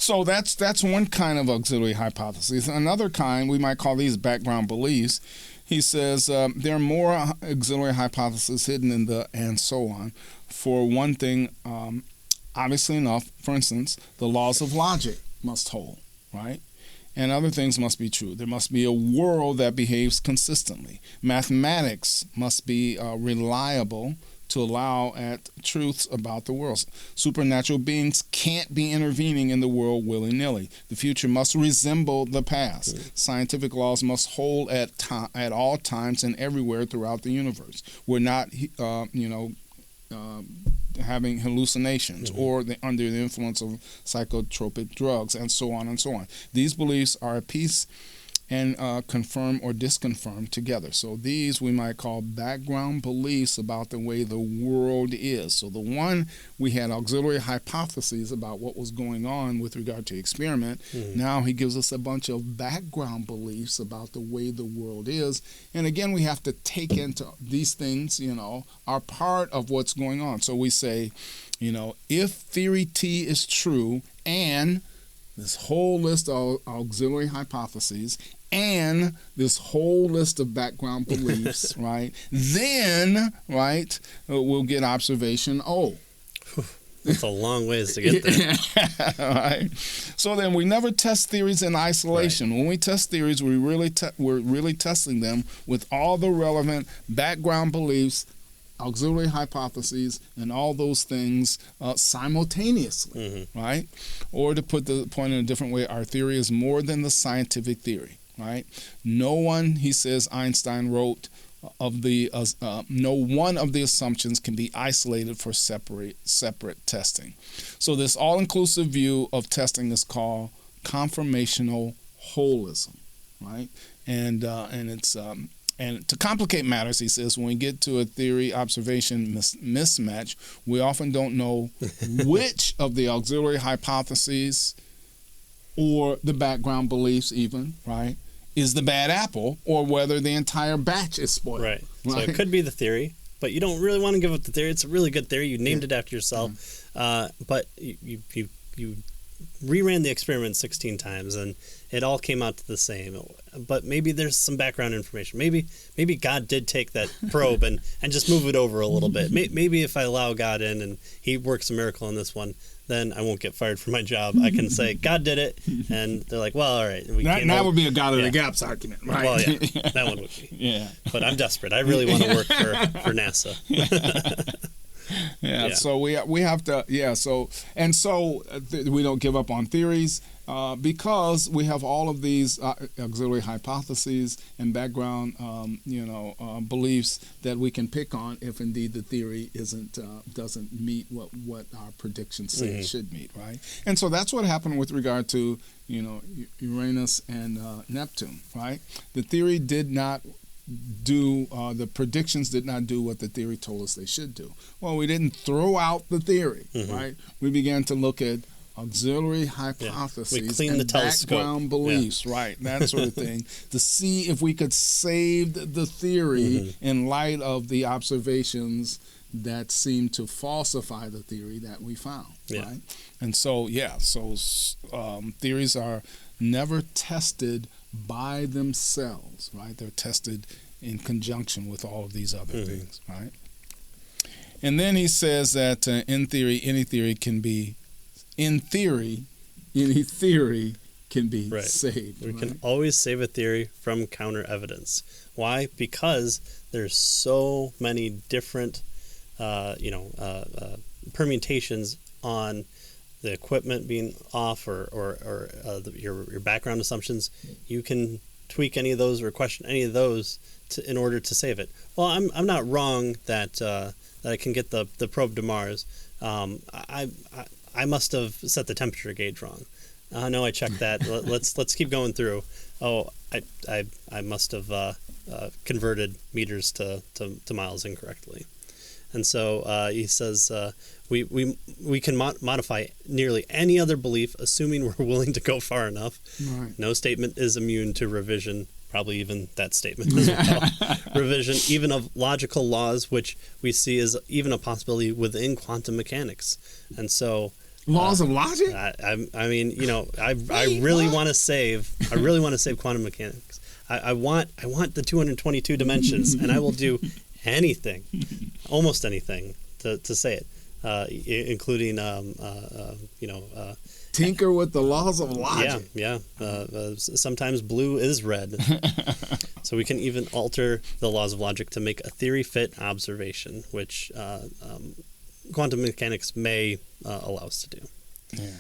So that's one kind of auxiliary hypothesis. Another kind, we might call these background beliefs. He says there are more auxiliary hypotheses hidden in the and so on. For one thing, obviously enough, for instance, the laws of logic must hold, right? And other things must be true. There must be a world that behaves consistently. Mathematics must be reliable to allow at truths about the world. Supernatural beings can't be intervening in the world willy-nilly. The future must resemble the past. Scientific laws must hold at all times and everywhere throughout the universe. We're not, having hallucinations or under the influence of psychotropic drugs, and so on and so on. These beliefs are at peace and confirm or disconfirm together. So these we might call background beliefs about the way the world is. So the one, we had auxiliary hypotheses about what was going on with regard to experiment. Now he gives us a bunch of background beliefs about the way the world is. And again, we have to take into these things, are part of what's going on. So we say, if theory T is true and this whole list of auxiliary hypotheses and this whole list of background beliefs, right? Then, right, we'll get observation O. That's a long ways to get there. Right. So then we never test theories in isolation. Right. When we test theories, we're really testing them with all the relevant background beliefs, auxiliary hypotheses, and all those things simultaneously, right? Or to put the point in a different way, our theory is more than the scientific theory, right? No one, he says, Einstein wrote, no one of the assumptions can be isolated for separate testing. So this all-inclusive view of testing is called conformational holism, right? And it's and to complicate matters, he says, when we get to a theory-observation mismatch, we often don't know which of the auxiliary hypotheses or the background beliefs even, right, is the bad apple, or whether the entire batch is spoiled. Right. So it could be the theory, but you don't really want to give up the theory. It's a really good theory. You named it after yourself, but you reran the experiment 16 times, and it all came out to the same. But maybe there's some background information. Maybe God did take that probe and just move it over a little bit. Maybe if I allow God in and he works a miracle in this one, then I won't get fired from my job. I can say, God did it, and they're like, well, all right. That would be a God of the gaps argument, right? Well, yeah, that one would be. Yeah. But I'm desperate. I really want to work for NASA. So we have to, we don't give up on theories because we have all of these auxiliary hypotheses and background, beliefs that we can pick on if indeed the theory doesn't meet what our predictions say it should meet, right? And so that's what happened with regard to Uranus and Neptune, right? The theory did not the predictions did not do what the theory told us they should do. Well, we didn't throw out the theory, right? We began to look at auxiliary hypotheses and background beliefs, right? That sort of thing, to see if we could save the theory in light of the observations that seemed to falsify the theory that we found, right? And so, theories are never tested by themselves, right? They're tested in conjunction with all of these other things, right? And then he says that in theory, any theory can be saved. We can always save a theory from counter evidence. Why? Because there's so many different, permutations on the equipment being off or your background assumptions. You can tweak any of those or question any of those in order to save it. Well, I'm not wrong that I can get the probe to Mars. I must have set the temperature gauge wrong. No, I checked that. Let's keep going through. Oh, I must have converted meters to miles incorrectly. And so he says we can modify nearly any other belief, assuming we're willing to go far enough. Right. No statement is immune to revision, probably even that statement as well. Revision, even of logical laws, which we see as even a possibility within quantum mechanics. And so Laws of logic? I mean, you know, I really want to save quantum mechanics. I want the 222 dimensions, and I will do anything, almost anything, to say it, including tinker with the laws of logic. Yeah. Sometimes blue is red, so we can even alter the laws of logic to make a theory fit observation, which quantum mechanics may allow us to do. Yeah.